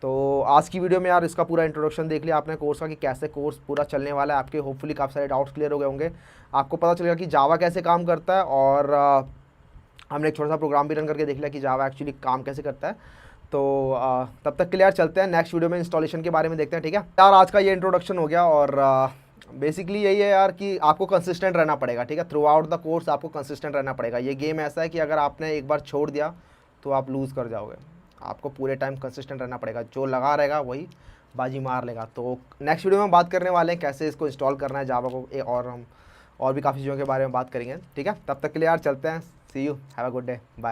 तो आज की वीडियो में यार इसका पूरा इंट्रोडक्शन देख लिया आपने कोर्स का, कि कैसे कोर्स पूरा चलने वाला है। आपके होपफुली काफ़ी सारे डाउट्स क्लियर हो गए होंगे, आपको पता चलेगा कि जावा कैसे काम करता है, और हमने एक छोटा सा प्रोग्राम भी रन करके देख लिया कि जावा एक्चुअली काम कैसे करता है। तो तब तक के लिए यार चलते हैं, नेक्स्ट वीडियो में इंस्टॉलेशन के बारे में देखते हैं। ठीक है यार, आज का ये इंट्रोडक्शन हो गया, और बेसिकली यही है यार कि आपको कंसिस्टेंट रहना पड़ेगा। ठीक है, थ्रू आउट द कोर्स आपको कंसिस्टेंट रहना पड़ेगा। ये गेम ऐसा है कि अगर आपने एक बार छोड़ दिया तो आप लूज़ कर जाओगे। आपको पूरे टाइम कंसिस्टेंट रहना पड़ेगा, जो लगा रहेगा वही बाजी मार लेगा। तो नेक्स्ट वीडियो में बात करने वाले हैं कैसे इसको इंस्टॉल करना है जावा को, और हम और भी काफ़ी चीज़ों के बारे में बात करेंगे। ठीक है, तब तक के लिए यार चलते हैं, see you, have a good day, bye.